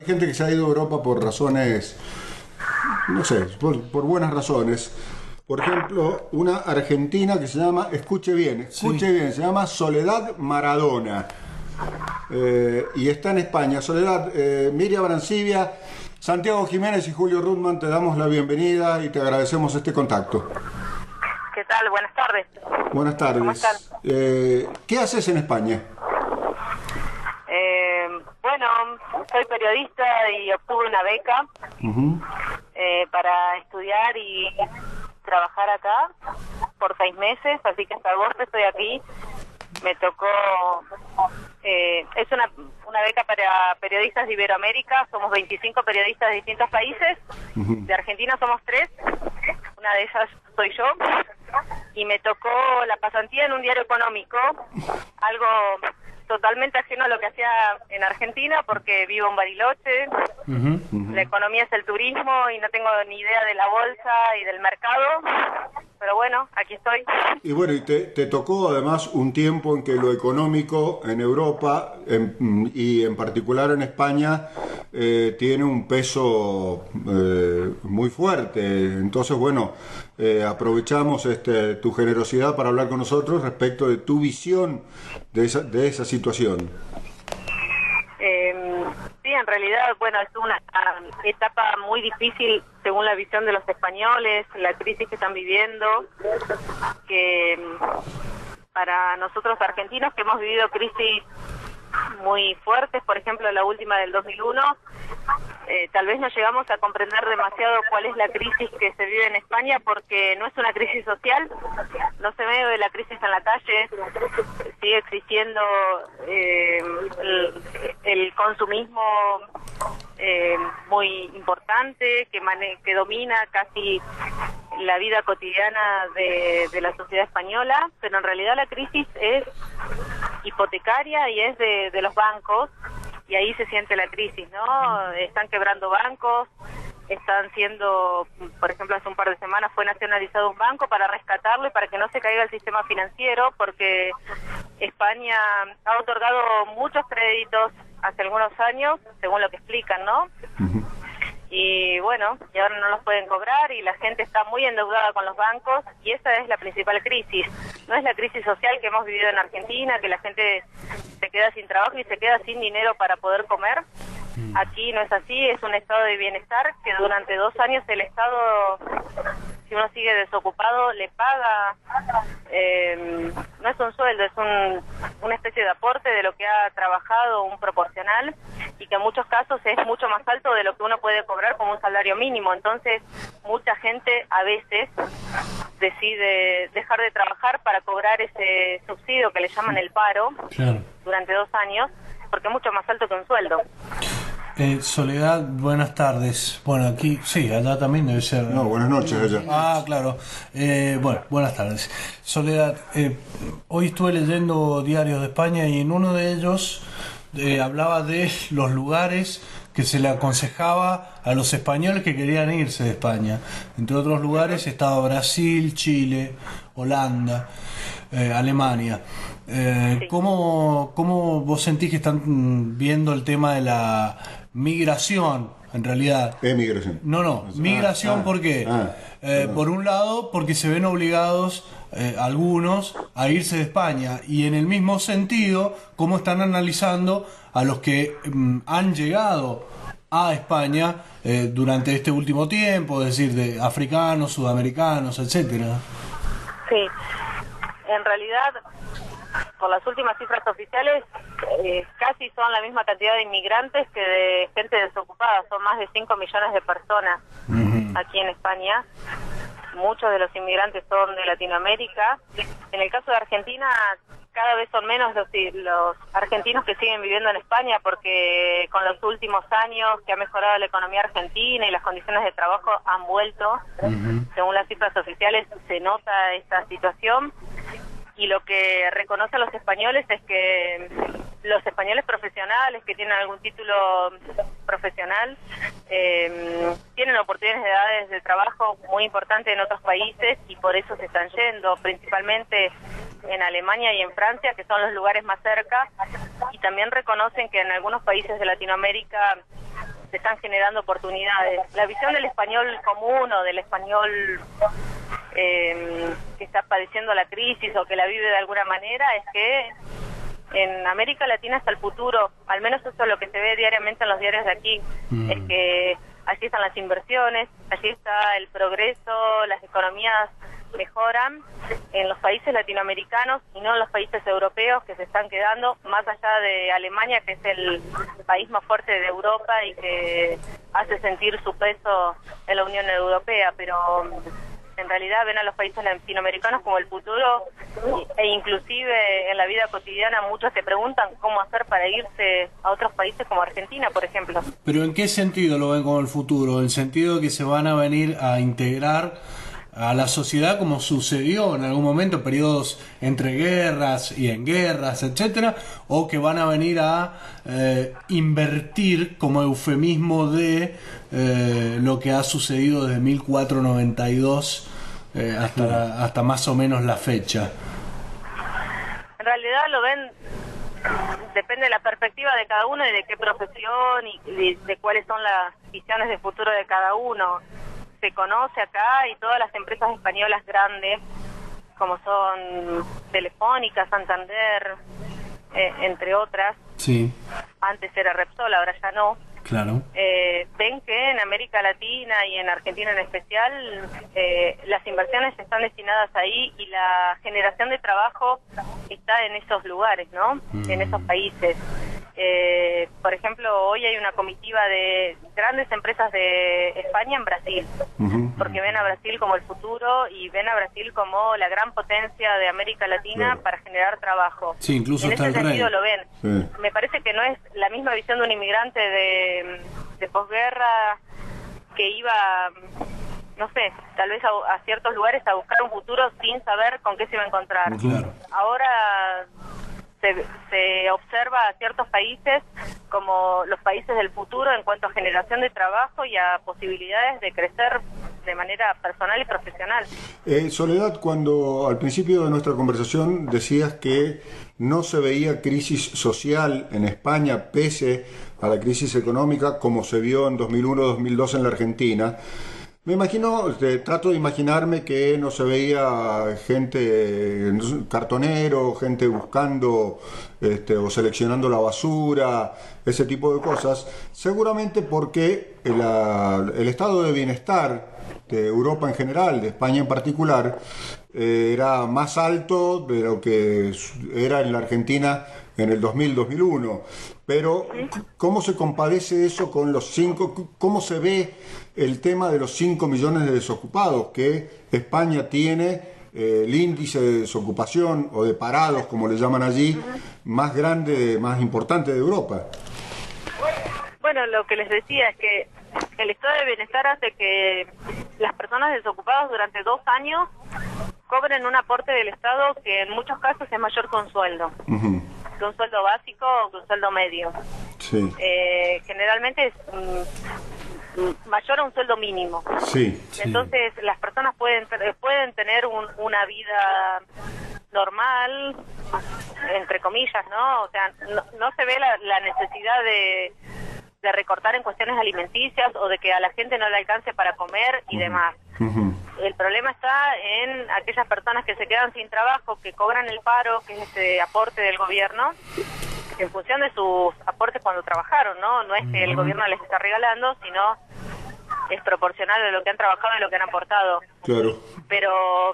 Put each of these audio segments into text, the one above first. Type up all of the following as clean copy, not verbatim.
Hay gente que se ha ido a Europa por razones, no sé, por buenas razones. Por ejemplo, una argentina que se llama, escuche bien, se llama Soledad Maradona. Y está en España. Soledad, Miriam Arancibia, Santiago Jiménez y Julio Rudman, te damos la bienvenida y te agradecemos este contacto. ¿Qué tal? Buenas tardes. Buenas tardes. ¿Cómo están? ¿Qué haces en España? Bueno, soy periodista y obtuve una beca para estudiar y trabajar acá por 6 meses, así que hasta agosto estoy aquí. Me tocó, es una beca para periodistas de Iberoamérica, somos 25 periodistas de distintos países, de Argentina somos 3, una de ellas soy yo, y me tocó la pasantía en un diario económico, algo totalmente ajeno a lo que hacía en Argentina porque vivo en Bariloche, la economía es el turismo y no tengo ni idea de la bolsa y del mercado, pero bueno, aquí estoy. Y bueno, y te tocó además un tiempo en que lo económico en Europa y en particular en España tiene un peso muy fuerte. Entonces, bueno, aprovechamos tu generosidad para hablar con nosotros respecto de tu visión de esa situación. Sí, en realidad, bueno, es una etapa muy difícil según la visión de los españoles, la crisis que están viviendo, que para nosotros argentinos que hemos vivido crisis muy fuertes, por ejemplo la última del 2001, tal vez no llegamos a comprender demasiado cuál es la crisis que se vive en España porque no es una crisis social, no se ve la crisis en la calle, sigue existiendo el consumismo muy importante que domina casi la vida cotidiana de la sociedad española, pero en realidad la crisis es hipotecaria y es de los bancos, y ahí se siente la crisis, ¿no? Están quebrando bancos, están siendo, por ejemplo, hace un par de semanas fue nacionalizado un banco para rescatarlo y para que no se caiga el sistema financiero, porque España ha otorgado muchos créditos hace algunos años, según lo que explican, ¿no? Y bueno, y ahora no los pueden cobrar y la gente está muy endeudada con los bancos y esa es la principal crisis. No es la crisis social que hemos vivido en Argentina, que la gente se queda sin trabajo y se queda sin dinero para poder comer. Aquí no es así, es un estado de bienestar que durante 2 años el Estado, si uno sigue desocupado, le paga, no es un sueldo, es una especie de aporte de lo que ha trabajado, un proporcional, y que en muchos casos es mucho más alto de lo que uno puede cobrar como un salario mínimo. Entonces, mucha gente a veces decide dejar de trabajar para cobrar ese subsidio que le llaman el paro, claro, durante 2 años, porque es mucho más alto que un sueldo. Soledad, buenas tardes. Bueno, aquí, sí, allá también debe ser. No, buenas noches allá. Ah, claro. Bueno, buenas tardes. Soledad, hoy estuve leyendo diarios de España y en uno de ellos hablaba de los lugares que se le aconsejaba a los españoles que querían irse de España. Entre otros lugares estaba Brasil, Chile, Holanda, Alemania. ¿Cómo vos sentís que están viendo el tema de la migración, en realidad? Emigración. No, migración, ¿por qué? Por un lado, porque se ven obligados algunos a irse de España, y en el mismo sentido, cómo están analizando a los que han llegado a España durante este último tiempo, es decir, de africanos, sudamericanos, etcétera. Sí, en realidad, por las últimas cifras oficiales, casi son la misma cantidad de inmigrantes que de gente desocupada. Son más de 5 millones de personas aquí en España. Muchos de los inmigrantes son de Latinoamérica. En el caso de Argentina, cada vez son menos los argentinos que siguen viviendo en España, porque con los últimos años que ha mejorado la economía argentina y las condiciones de trabajo han vuelto. Según las cifras oficiales se nota esta situación. Y lo que reconocen los españoles es que los españoles profesionales que tienen algún título profesional tienen oportunidades de trabajo muy importantes en otros países y por eso se están yendo, principalmente en Alemania y en Francia, que son los lugares más cerca, y también reconocen que en algunos países de Latinoamérica se están generando oportunidades. La visión del español común o del español que está padeciendo la crisis o que la vive de alguna manera es que en América Latina está el futuro, al menos eso es lo que se ve diariamente en los diarios de aquí, es que allí están las inversiones, allí está el progreso, las economías mejoran en los países latinoamericanos y no en los países europeos que se están quedando, más allá de Alemania, que es el país más fuerte de Europa y que hace sentir su peso en la Unión Europea, pero en realidad ven a los países latinoamericanos como el futuro e inclusive en la vida cotidiana muchos se preguntan cómo hacer para irse a otros países como Argentina, por ejemplo. ¿Pero en qué sentido lo ven como el futuro? ¿En sentido de que se van a venir a integrar a la sociedad como sucedió en algún momento, periodos entre guerras y en guerras, etcétera, o que van a venir a invertir como eufemismo de lo que ha sucedido desde 1492 hasta más o menos la fecha? En realidad lo ven, depende de la perspectiva de cada uno y de qué profesión y de cuáles son las visiones de futuro de cada uno. Se conoce acá y todas las empresas españolas grandes, como son Telefónica, Santander, entre otras, sí. Antes era Repsol, ahora ya no, claro. Ven que en América Latina y en Argentina en especial las inversiones están destinadas ahí y la generación de trabajo está en esos lugares, ¿no? En esos países. Por ejemplo, hoy hay una comitiva de grandes empresas de España en Brasil, porque ven a Brasil como el futuro y ven a Brasil como la gran potencia de América Latina para generar trabajo. Sí, incluso en está ese el sentido rey. lo ven. Sí. Me parece que no es la misma visión de un inmigrante de posguerra que iba, no sé, tal vez a ciertos lugares a buscar un futuro sin saber con qué se iba a encontrar. Claro. Ahora se observa a ciertos países como los países del futuro en cuanto a generación de trabajo y a posibilidades de crecer de manera personal y profesional. Soledad, cuando al principio de nuestra conversación decías que no se veía crisis social en España pese a la crisis económica como se vio en 2001-2002 en la Argentina, me imagino, trato de imaginarme que no se veía gente, cartonero, gente buscando o seleccionando la basura, ese tipo de cosas, seguramente porque el estado de bienestar de Europa en general, de España en particular, era más alto de lo que era en la Argentina en el 2000-2001. Pero, ¿cómo se compadece eso con los 5? ¿Cómo se ve el tema de los 5 millones de desocupados que España tiene, el índice de desocupación o de parados, como le llaman allí, más grande, más importante de Europa? Bueno, lo que les decía es que el estado de bienestar hace que las personas desocupadas durante 2 años cobren un aporte del Estado que en muchos casos es mayor que un sueldo. Que un sueldo básico o que un sueldo medio. Sí. Generalmente es mayor a un sueldo mínimo. Sí. Entonces las personas pueden tener una vida normal, entre comillas, ¿no? O sea, no se ve la necesidad de recortar en cuestiones alimenticias o de que a la gente no le alcance para comer y demás. El problema está en aquellas personas que se quedan sin trabajo, que cobran el paro, que es ese aporte del gobierno, en función de sus aportes cuando trabajaron, ¿no? No es que el gobierno les está regalando, sino es proporcional a lo que han trabajado y lo que han aportado. Claro. Pero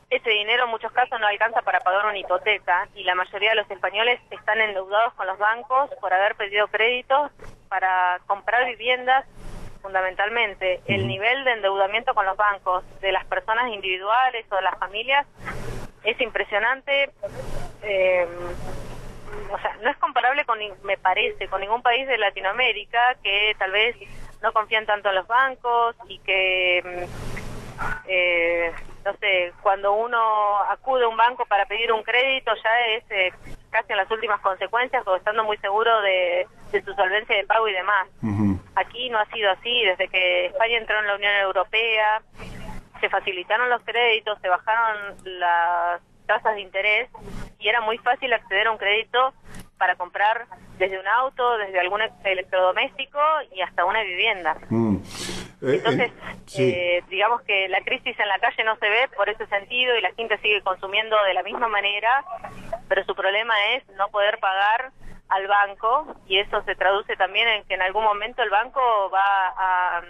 ese dinero en muchos casos no alcanza para pagar una hipoteca y la mayoría de los españoles están endeudados con los bancos por haber pedido créditos para comprar viviendas. Fundamentalmente, el nivel de endeudamiento con los bancos de las personas individuales o de las familias es impresionante. O sea, no es comparable me parece, con ningún país de Latinoamérica que tal vez no confían tanto en los bancos y que, no sé, cuando uno acude a un banco para pedir un crédito ya es casi en las últimas consecuencias o estando muy seguro de su solvencia de pago y demás. Aquí no ha sido así, desde que España entró en la Unión Europea, se facilitaron los créditos, se bajaron tasas de interés y era muy fácil acceder a un crédito para comprar desde un auto, desde algún electrodoméstico y hasta una vivienda. Entonces, digamos que la crisis en la calle no se ve por ese sentido y la gente sigue consumiendo de la misma manera, pero su problema es no poder pagar al banco, y eso se traduce también en que en algún momento el banco va a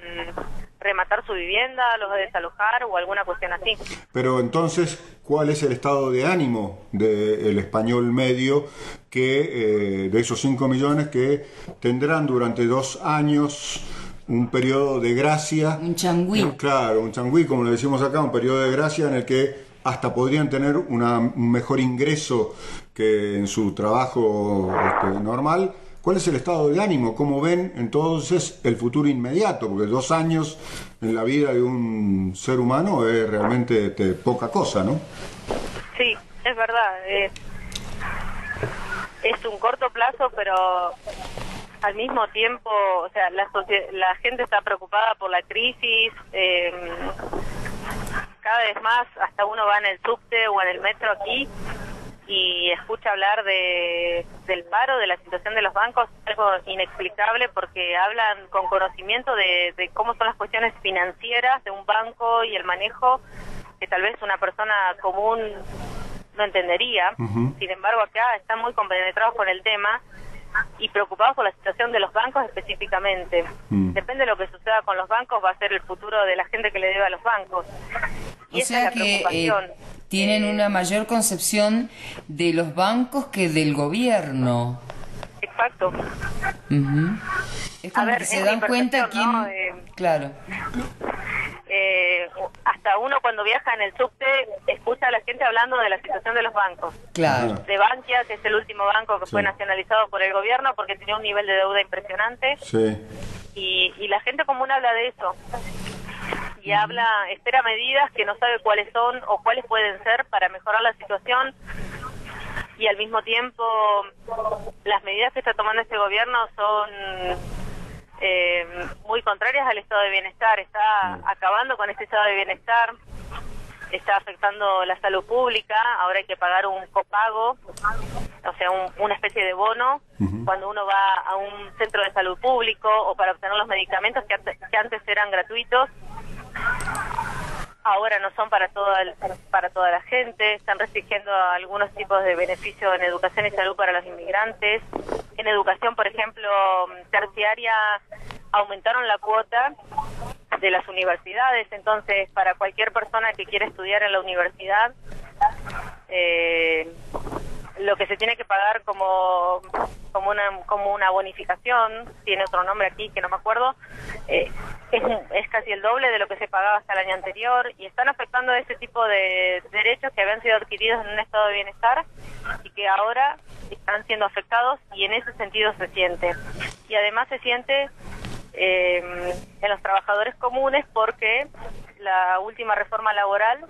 rematar su vivienda, los va a desalojar o alguna cuestión así. Pero entonces, ¿cuál es el estado de ánimo del español medio que de esos 5 millones que tendrán durante 2 años un periodo de gracia? Un changüí. Claro, un changüí, como le decimos acá, un periodo de gracia en el que hasta podrían tener un mejor ingreso que en su trabajo normal. ¿Cuál es el estado de ánimo? ¿Cómo ven entonces el futuro inmediato? Porque 2 años en la vida de un ser humano es realmente poca cosa, ¿no? Sí, es verdad. Es un corto plazo, pero al mismo tiempo, o sea, la gente está preocupada por la crisis. Cada vez más, hasta uno va en el subte o en el metro aquí y escucha hablar del paro, de la situación de los bancos, algo inexplicable porque hablan con conocimiento de cómo son las cuestiones financieras de un banco y el manejo que tal vez una persona común no entendería. Sin embargo, acá están muy compenetrados con el tema y preocupados por la situación de los bancos específicamente. Depende de lo que suceda con los bancos, va a ser el futuro de la gente que le debe a los bancos. Y o sea que tienen una mayor concepción de los bancos que del gobierno. Exacto. Es como que se dan cuenta quién... ¿no? Claro. Hasta uno cuando viaja en el subte escucha a la gente hablando de la situación de los bancos. Claro. De Bankia, que es el último banco que fue nacionalizado por el gobierno porque tenía un nivel de deuda impresionante. Sí. Y la gente común habla de eso. Y espera medidas que no sabe cuáles son o cuáles pueden ser para mejorar la situación. Y al mismo tiempo, las medidas que está tomando este gobierno son muy contrarias al estado de bienestar. Está acabando con este estado de bienestar, está afectando la salud pública. Ahora hay que pagar un copago, o sea, una especie de bono cuando uno va a un centro de salud público o para obtener los medicamentos que antes eran gratuitos. Ahora no son para toda la gente. Están restringiendo algunos tipos de beneficios en educación y salud para los inmigrantes. En educación, por ejemplo, terciaria, aumentaron la cuota de las universidades. Entonces, para cualquier persona que quiera estudiar en la universidad, lo que se tiene que pagar como una bonificación, tiene otro nombre aquí que no me acuerdo, es casi el doble de lo que se pagaba hasta el año anterior, y están afectando a ese tipo de derechos que habían sido adquiridos en un estado de bienestar y que ahora están siendo afectados, y en ese sentido se siente. Y además se siente en los trabajadores comunes porque la última reforma laboral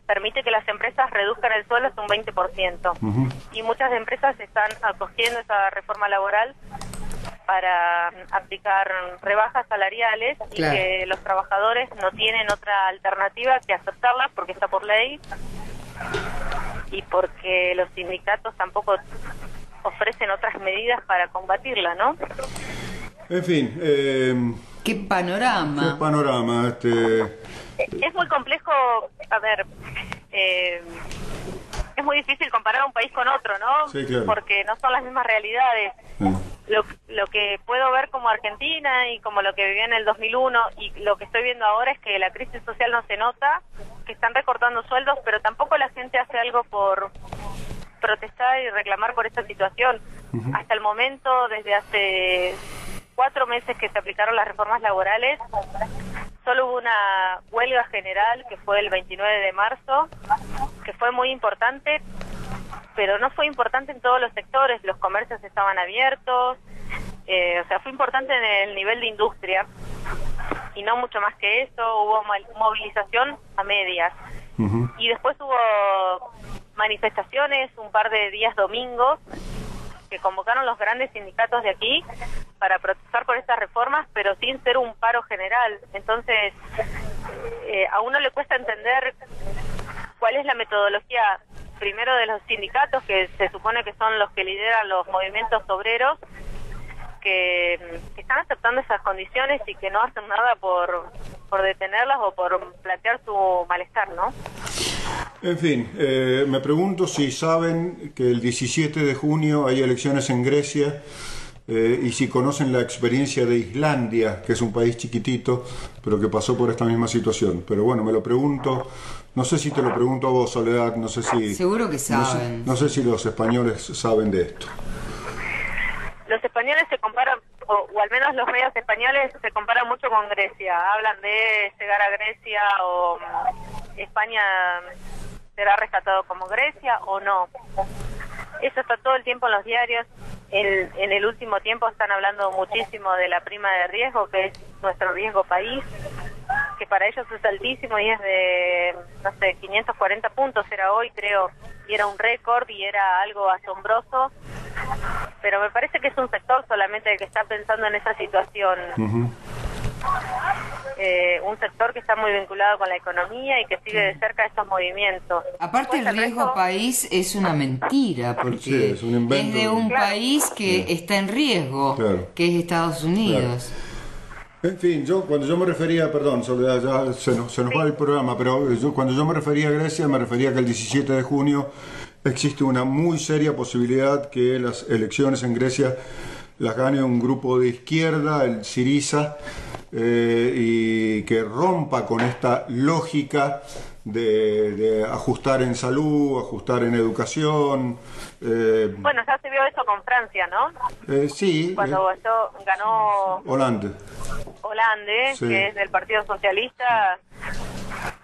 permite que las empresas reduzcan el sueldo hasta un 20%. Y muchas empresas están acogiendo esa reforma laboral para aplicar rebajas salariales, claro, y que los trabajadores no tienen otra alternativa que aceptarlas porque está por ley y porque los sindicatos tampoco ofrecen otras medidas para combatirla, ¿no? En fin, qué panorama. Qué panorama. Es muy complejo, a ver, es muy difícil comparar un país con otro, ¿no? Sí, claro. Porque no son las mismas realidades. Lo que puedo ver como Argentina y como lo que viví en el 2001 y lo que estoy viendo ahora es que la crisis social no se nota, que están recortando sueldos, pero tampoco la gente hace algo por protestar y reclamar por esta situación. Hasta el momento, desde hace 4 meses que se aplicaron las reformas laborales, solo hubo una huelga general que fue el 29 de marzo, que fue muy importante, pero no fue importante en todos los sectores. Los comercios estaban abiertos, o sea, fue importante en el nivel de industria y no mucho más que eso. Hubo movilización a medias y después hubo manifestaciones un par de días domingos que convocaron los grandes sindicatos de aquí para protestar por estas reformas, pero sin ser un paro general. Entonces, a uno le cuesta entender cuál es la metodología primero de los sindicatos, que se supone que son los que lideran los movimientos obreros, que están aceptando esas condiciones y que no hacen nada por detenerlas o por plantear su malestar, ¿no? En fin, me pregunto si saben que el 17 de junio hay elecciones en Grecia y si conocen la experiencia de Islandia, que es un país chiquitito, pero que pasó por esta misma situación. Pero bueno, me lo pregunto, no sé si te lo pregunto a vos, Soledad, no sé si... Seguro que saben. No sé si los españoles saben de esto. Los españoles se comparan, o al menos los medios españoles se comparan mucho con Grecia. Hablan de llegar a Grecia o España será rescatado como Grecia o no. Eso está todo el tiempo en los diarios. En el último tiempo están hablando muchísimo de la prima de riesgo, que es nuestro riesgo país, que para ellos es altísimo y es de, no sé, 540 puntos era hoy, creo, y era un récord y era algo asombroso. Pero me parece que es un sector solamente el que está pensando en esa situación. Uh-huh. Un sector que está muy vinculado con la economía y que sigue de cerca estos movimientos. Aparte, el riesgo país es una mentira, porque sí, es un invento. Es de un país que está en riesgo, que es Estados Unidos. En fin, cuando yo me refería, perdón, Soledad, ya se nos va el programa, pero cuando yo me refería a Grecia, me refería que el 17 de junio existe una muy seria posibilidad que las elecciones en Grecia las gane un grupo de izquierda, el Syriza, y que rompa con esta lógica de ajustar en salud, ajustar en educación. Bueno, ya se vio eso con Francia, ¿no? Sí. Cuando ganó Hollande, sí, que es del Partido Socialista.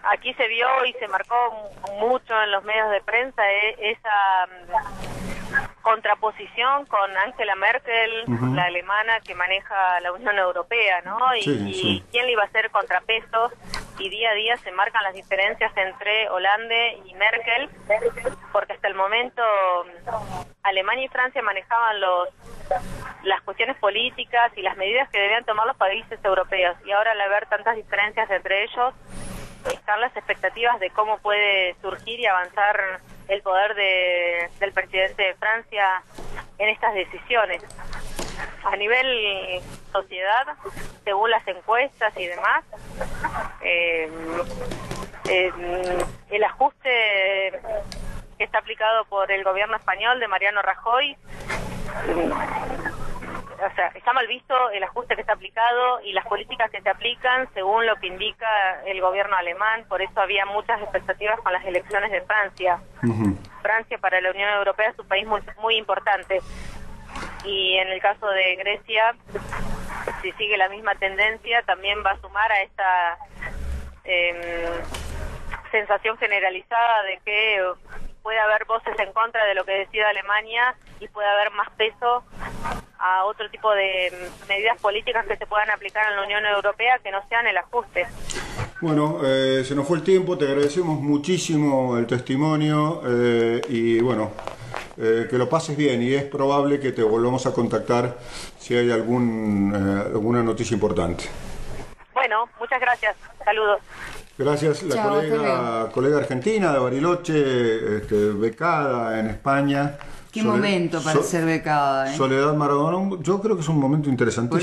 Aquí se vio y se marcó mucho en los medios de prensa esa contraposición con Angela Merkel, uh-huh, la alemana que maneja la Unión Europea, ¿no? Y quién le iba a hacer contrapeso, y día a día se marcan las diferencias entre Hollande y Merkel, porque hasta el momento Alemania y Francia manejaban las cuestiones políticas y las medidas que debían tomar los países europeos, y ahora al haber tantas diferencias entre ellos, están las expectativas de cómo puede surgir y avanzar el poder del presidente de Francia en estas decisiones. A nivel sociedad, según las encuestas y demás, el ajuste que está aplicado por el gobierno español de Mariano Rajoy, o sea, está mal visto el ajuste que está aplicado y las políticas que se aplican según lo que indica el gobierno alemán. Por eso había muchas expectativas con las elecciones de Francia. Uh-huh. Francia para la Unión Europea es un país muy, muy importante. Y en el caso de Grecia, si sigue la misma tendencia, también va a sumar a esta sensación generalizada de que puede haber voces en contra de lo que decida Alemania y puede haber más peso a otro tipo de medidas políticas que se puedan aplicar en la Unión Europea que no sean el ajuste. Bueno, se nos fue el tiempo, te agradecemos muchísimo el testimonio y bueno, que lo pases bien, y es probable que te volvamos a contactar si hay alguna noticia importante. Bueno, muchas gracias, saludos. Gracias, la Chao, colega argentina de Bariloche, becada en España. Qué momento para ser becada, ¿eh? Soledad Maradona, yo creo que es un momento interesantísimo.